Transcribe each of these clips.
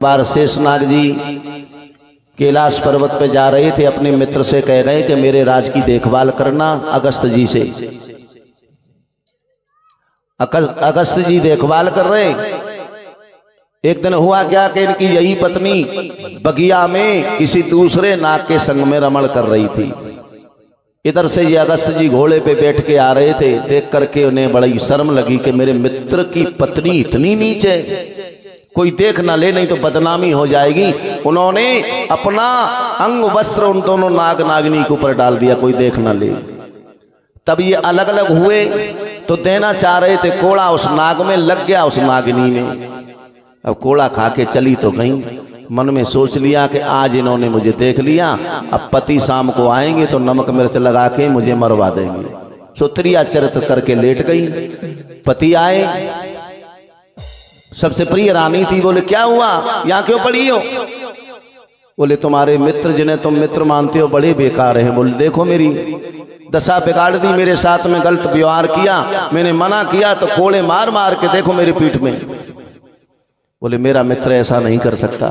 बार शेषनाग जी कैलाश पर्वत पे जा रहे थे, अपने मित्र से कह गए कि मेरे राज की देखभाल करना अगस्त जी से। अगस्त जी देखभाल कर रहे। एक दिन हुआ क्या कि इनकी यही पत्नी बगिया में किसी दूसरे नाग के संग में रमण कर रही थी। इधर से ये अगस्त जी घोड़े पे बैठ के आ रहे थे। देख करके उन्हें बड़ी शर्म लगी कि मेरे मित्र की पत्नी इतनी नीच है, कोई देख ना ले, नहीं तो बदनामी हो जाएगी। उन्होंने अपना अंग वस्त्र उन दोनों नाग नागिनी के ऊपर डाल दिया, कोई देख ना ले। तब ये अलग अलग हुए तो देना चाह रहे थे, कोड़ा उस नाग में लग गया, उस नागिनी में। अब कोड़ा खा के चली तो गई, मन में सोच लिया कि आज इन्होंने मुझे देख लिया, अब पति शाम को आएंगे तो नमक मिर्च लगा के मुझे मरवा देंगे। सुत्रिया चरित्र करके लेट गई। पति आए, सबसे प्रिय रानी थी। बोले क्या हुआ, यहाँ क्यों पड़ी हो? बोले तुम्हारे मित्र जिन्हें तुम मित्र मानते हो बड़े बेकार हैं। बोले देखो मेरी दशा बिगाड़ दी, मेरे साथ में गलत व्यवहार किया, मैंने मना किया तो कोड़े मार मार के देखो मेरी पीठ में। बोले मेरा मित्र ऐसा नहीं कर सकता,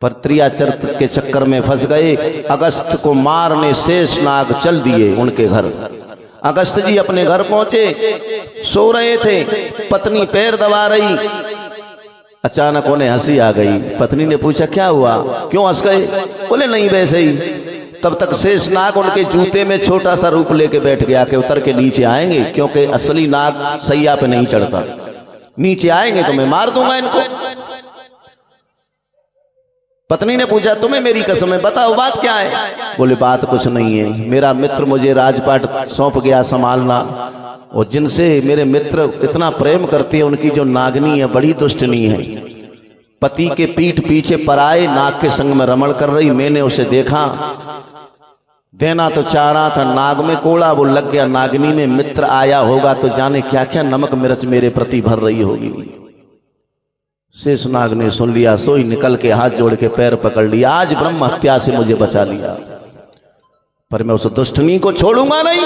पर त्रिया चरित्र के चक्कर में फंस गए। अगस्त को मारने शेषनाग चल दिए उनके घर। अगस्त जी अपने घर पहुंचे, सो रहे थे, पत्नी पैर दबा रही। अचानक उन्हें हंसी आ गई। पत्नी ने पूछा क्या हुआ, क्यों हंस गए? बोले नहीं वैसे ही। तब तक शेषनाग उनके जूते में छोटा सा रूप लेके बैठ गया कि उतर के नीचे आएंगे, क्योंकि असली नाग सैया पे नहीं चढ़ता। नीचे आएंगे तो मैं मार दूंगा इनको। पत्नी ने पूछा तुम्हें मेरी कसम है, बताओ बात क्या है? बोले बात कुछ नहीं है, मेरा मित्र मुझे राजपाट सौंप गया संभालना, और जिनसे मेरे मित्र इतना प्रेम करते हैं उनकी जो नागनी है बड़ी दुष्टनी है। पति के पीठ पीछे पराए नाग के संग में रमण कर रही, मैंने उसे देखा, देना तो चाह रहा था, नाग में कोड़ा वो लग गया नागनी में। मित्र आया होगा तो जाने क्या क्या नमक मिर्च मेरे प्रति भर रही होगी। शेषनाग ने सुन लिया, सोई निकल के हाथ जोड़ के पैर पकड़ लिया, आज ब्रह्म हत्या से मुझे बचा लिया, पर मैं उस दुष्टनी को छोड़ूंगा नहीं।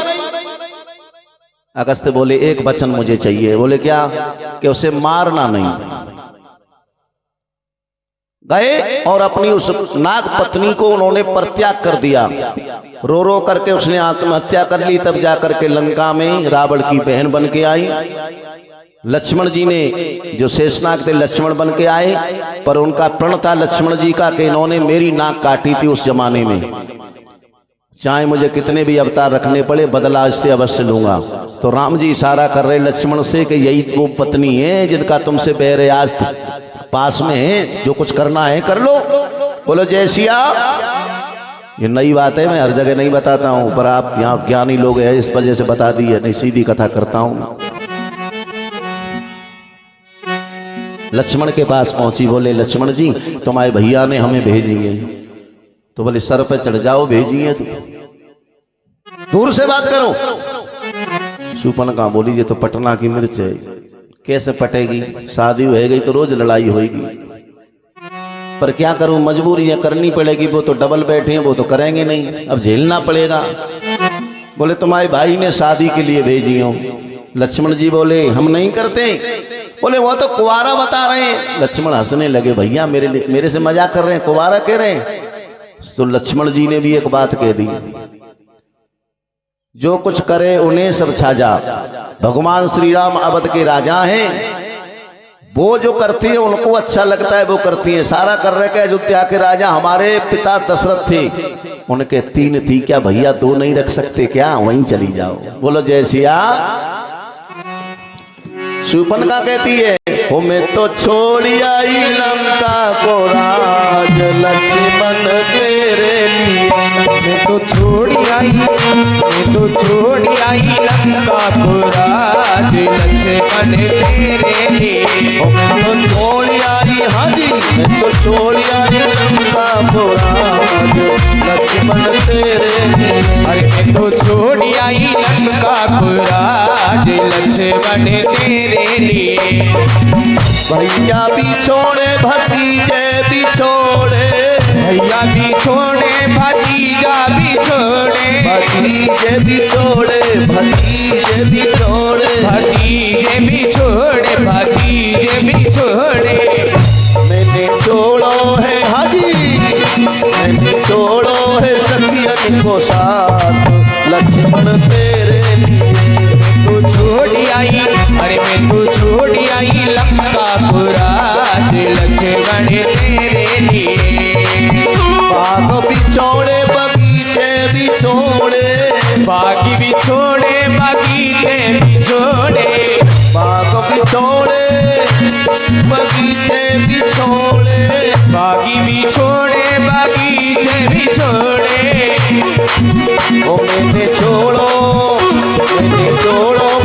अगस्त बोले एक वचन मुझे चाहिए। बोले क्या? कि उसे मारना नहीं। गए और अपनी उस नाग पत्नी को उन्होंने परित्याग कर दिया। रो रो करके उसने आत्महत्या कर ली। तब जाकर के लंका में रावण की बहन बन के आई। लक्ष्मण जी ने, जो शेषनाग थे, लक्ष्मण बन के आए, पर उनका प्रण था लक्ष्मण जी का कि इन्होंने मेरी नाक काटी थी उस जमाने में, चाहे मुझे कितने भी अवतार रखने पड़े बदला इससे अवश्य लूंगा। तो राम जी इशारा कर रहे लक्ष्मण से कि यही वो पत्नी है जिनका तुमसे बैर आज पास में है, जो कुछ करना है कर लो। बोलो जय सिया। ये नई बात है, मैं हर जगह नहीं बताता हूँ, पर आप यहाँ ज्ञानी लोग हैं इस वजह से बता दी है, नहीं सीधी कथा करता हूँ। लक्ष्मण के पास पहुंची। बोले लक्ष्मण जी तुम्हारे भैया ने हमें भेजी है। तो बोले सर पे चढ़ जाओ, भेजी है तो दूर से बात करो। शूर्पणखा बोली ये तो पटना की मिर्च है, कैसे पटेगी? शादी हो गई तो रोज लड़ाई होगी, पर क्या करूं, मजबूरी है, करनी पड़ेगी। वो तो डबल बैठे हैं, वो तो करेंगे नहीं, अब झेलना पड़ेगा। बोले तुम्हारे भाई ने शादी के लिए भेजी हो। लक्ष्मण जी बोले हम नहीं करते। बोले वो तो कुंवारा बता रहे हैं। लक्ष्मण हंसने लगे, भैया मेरे से मजाक कर रहे हैं, कुंवारा कह रहे हैं। तो लक्ष्मण जी ने भी एक बात कह दी, जो कुछ करे उन्हें सब छाजा। भगवान श्री राम अवध के राजा हैं, वो जो करती है उनको अच्छा लगता है वो करती है। सारा कर रहे के अयोध्या के राजा हमारे पिता दशरथ थे, उनके 3 थी, क्या भैया 2 नहीं रख सकते क्या? वहीं चली जाओ। बोलो जय सिया। शूर्पणखा कहती है हो मैं तो छोड़ आई लंका को राज लक्ष्मण तेरे लिए। मैं तो छोड़ आई लंका को राज लक्ष्मण तेरे लिए। मैं तो छोड़ आई, हाँ जी, मैं तो छोड़ आई लंका को राज लक्ष्मण तेरे लिए। अरे मैं तो छोड़ आई लंका को राज लक्ष्मण तेरे लिए। भैया भी छोड़े भतीजे भी छोड़े, भैया भी छोड़े भतीजा भी छोड़े, भतीजे भी छोड़े, भतीजे भी छोड़े, भतीजे भी छोड़े, भतीजे भी छोड़े। मैंने छोड़ो है हाजी, मैंने छोड़ो है सखियन को साथ, लक्ष्मण तेरे लिए। तू छोड़ आई, अरे मैं तू छोड़ आई लंकापुरा, लक्ष्मण तेरे लिए। बाग भी छोड़े, बगीचे भी छोड़े, बाग भी छोड़े, बगीचे भी छोड़े, बाग भी छोड़े, बगीचे भी छोड़े, बागी भी छोड़े, बगीचे भी छोड़े। ओ मैंने छोड़ो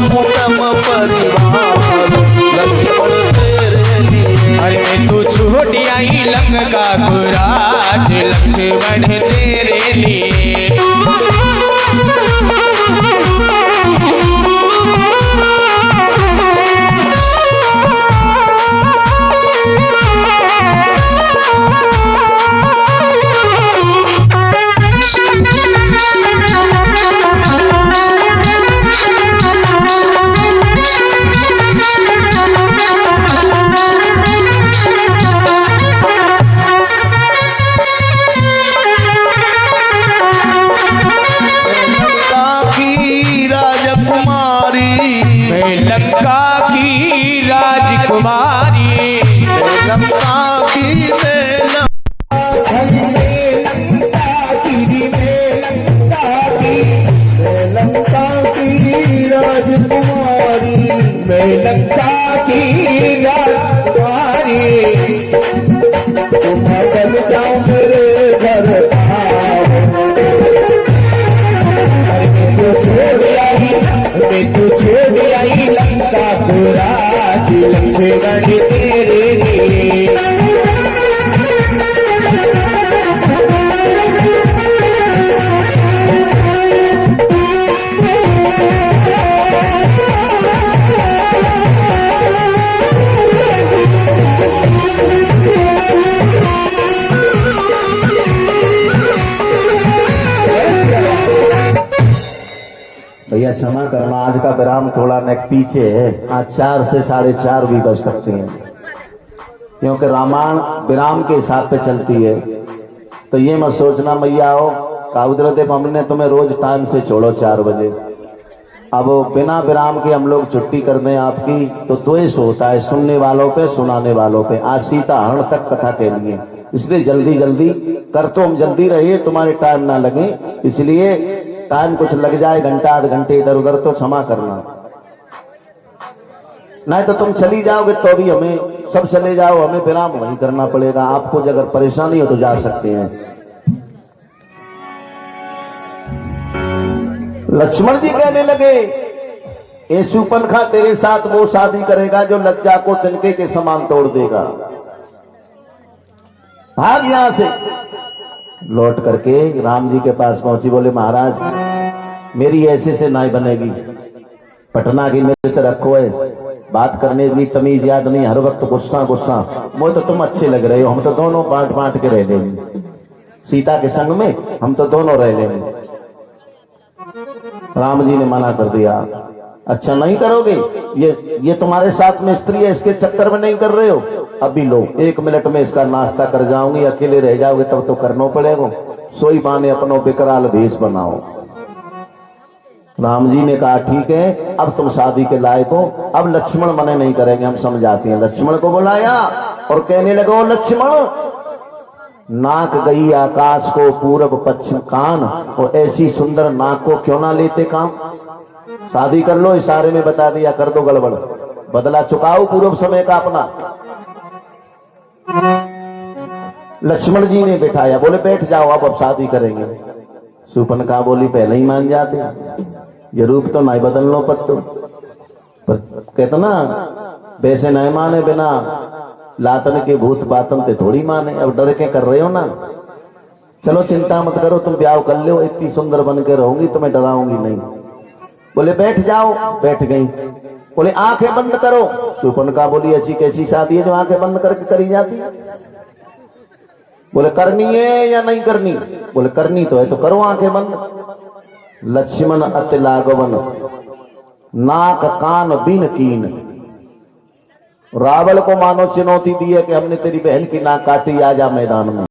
कुटुंब परिवार, लक्ष्मण तेरे लिए। अरे मैं तू छोड़ आई लंकापुरा, लक्ष्मण तेरे लिए। लंका की राजकुमारी, लंका की लंका की राजकुमारी, मैं लंका की राजकुमारी। तुम बन जाओ मेरे घर तू छोड़ आई लंकापुरा, लक्ष्मण तेरे लिए। भैया क्षमा करना, आज का विराम थोड़ा नेक पीछे है। आज 4 से 4:30 भी बज सकते हैं, क्योंकि रामायण विराम के हिसाब पे चलती है। तो ये मत सोचना मैया आओ का उधर हमने तुम्हें रोज टाइम से छोड़ो 4 बजे। अब बिना विराम के हम लोग छुट्टी कर दें आपकी तो द्वेष होता है सुनने वालों पे, सुनाने वालों पे। आज सीता हरण तक कथा कहनी है, इसलिए जल्दी जल्दी कर तो हम जल्दी रहिए, तुम्हारे टाइम ना लगे। इसलिए टाइम कुछ लग जाए, घंटा आध घंटे इधर उधर, तो क्षमा करना। नहीं तो तुम चली जाओगे तो भी हमें, सब चले जाओ, हमें विराम वहीं करना पड़ेगा। आपको अगर परेशानी हो तो जा सकते हैं। लक्ष्मण जी कहने लगे, ए शूर्पणखा तेरे साथ वो शादी करेगा जो लज्जा को तिनके के समान तोड़ देगा। भाग यहां से। लौट करके राम जी के पास पहुंची, बोले महाराज मेरी ऐसे से नाई बनेगी, पटना की मिर्च रखो है, बात करने की तमीज याद नहीं, हर वक्त गुस्सा गुस्सा। मुझे तो तुम अच्छे लग रहे हो, हम तो दोनों बांट बांट के रह लेंगे, सीता के संग में हम तो दोनों रह लेंगे। राम जी ने मना कर दिया, अच्छा नहीं करोगे, ये तुम्हारे साथ में स्त्री है, इसके चक्कर में नहीं कर रहे हो, अभी लो 1 मिनट में इसका नाश्ता कर जाऊंगी, अकेले रह जाओगे तब तो करना पड़ेगा, सोई पाने अपनो बेकराल भेष बनाओ। राम जी ने कहा ठीक है, अब तुम शादी के लायक हो, अब लक्ष्मण मने नहीं करेंगे, हम समझाते हैं। लक्ष्मण को बुलाया और कहने लगे, ओ लक्ष्मण, नाक गई आकाश को पूरब पश्चिम कान, और ऐसी सुंदर नाक को क्यों ना लेते काम, शादी कर लो। इशारे में बता दिया, कर दो गड़बड़, बदला चुकाओ पूर्व समय का अपना। लक्ष्मण जी ने बैठाया, बोले बैठ जाओ, अब शादी करेंगे। शूर्पणखा बोली पहले ही मान जाते, ये रूप तो नहीं बदल लो पत्तो, पर कहते ना वैसे नहीं माने बिना लातन के भूत बातन ते थोड़ी माने। अब डर के कर रहे हो ना, चलो चिंता मत करो, तुम ब्याह कर लो, इतनी सुंदर बन के रहूंगी, तुम्हें डराऊंगी नहीं। बोले बैठ जाओ, बैठ गई। बोले आंखें बंद करो। शूर्पणखा बोली ऐसी कैसी शादी है जो आंखें बंद करके करी जाती। बोले करनी है या नहीं करनी, बोले करनी तो है तो करो आंखें बंद। लक्ष्मण अति लागवन, नाक कान बिन कीन। रावण को मानो चुनौती दी है कि हमने तेरी बहन की नाक काटी, आ जा मैदान में।